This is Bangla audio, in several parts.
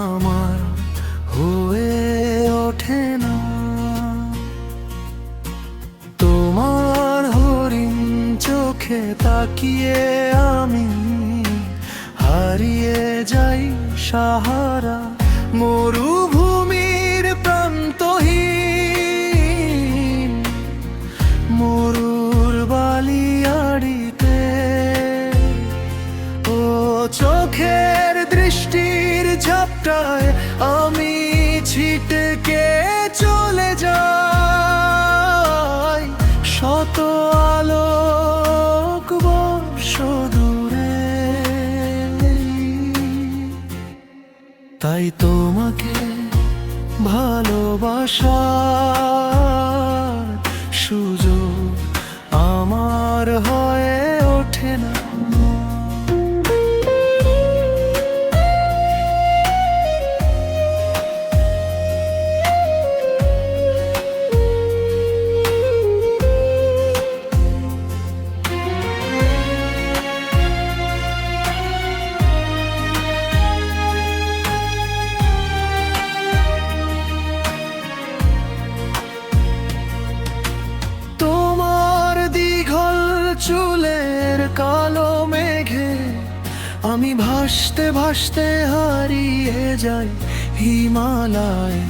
আমার হয়ে ওঠে না। তোমার হরিণ চোখে তাকিয়ে আমি হারিয়ে যাই সাহারা মরুভূমির প্রান্তহীন মরুর বালিয়াড়িতে। ও চোখের দৃষ্টির ঝাপটায় আমি ছিটকে চলে যাই শত আলোক বর্ষ দূরে। তাই তোমাকে ভালোবাসার সুযোগ আমার হয়ে ওঠে না। চুলের কালো মেঘে আমি ভাসতে ভাসতে হারিয়ে যাই হিমালয়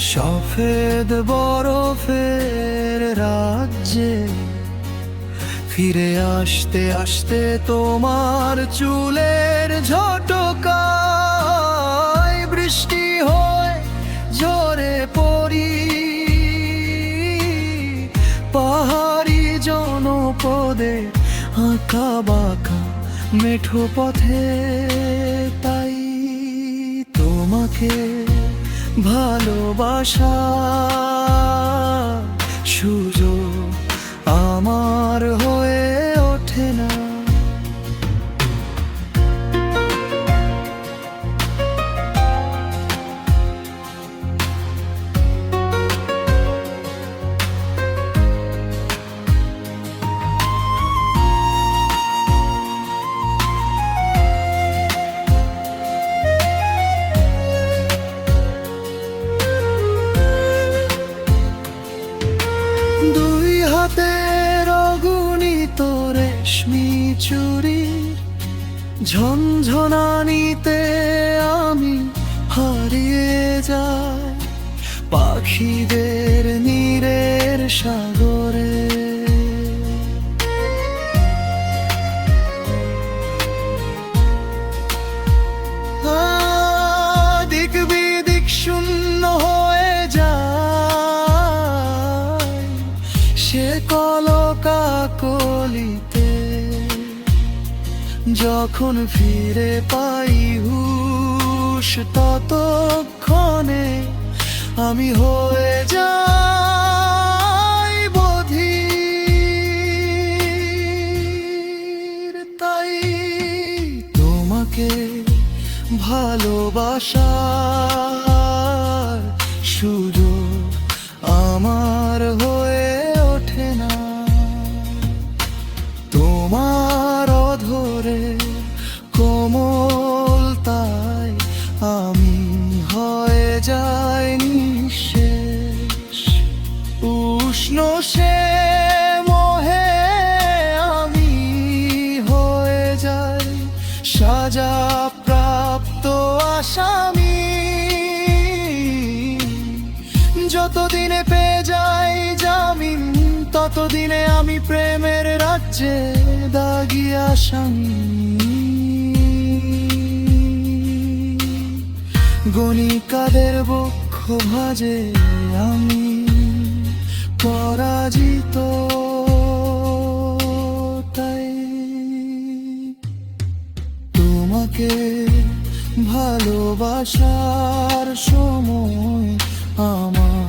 সফেদ বরফের রাজ্যে। ফিরে আসতে আসতে তোমার চুলের ঝটকায় বৃষ্টি হয়ে ঝরে পড়ি পাহাড়ি জনপদে আঁকা বাঁকা মেঠো পথে। তাই তোমাকে ভালোবাসার সুযোগ আমার হয়ে ওঠে না। দুই হাতের অগণিত রেশমি চুড়ির ঝনঝনানিতে আমি হারিয়ে যাই পাখিদের নীরের সাগরে। দিক বিদিক শূন্য হয়ে যায় সে কলকাকলিতে। যখন ফিরে পাই হুঁশ ততক্ষণে আমি হয়ে যাই বধির। তাই তোমাকে ভালোবাসার সুযোগ আমার হয়ে ওঠে না। তোমার অধরে কোমলতায় আমি হয়ে যাই নিঃশেষ উষ্ণ সে মোহে আমি হয়ে যাই সাজা প্রাপ্ত আসামি। যতদিনে পেয়ে যাই জামিন ততদিনে আমি প্রেমের রাজ্যে দাগি আসামি। গণিকাদের বক্ষ ভাজে আমি পরাজিত। তাই তোমাকে ভালোবাসার সময় আমার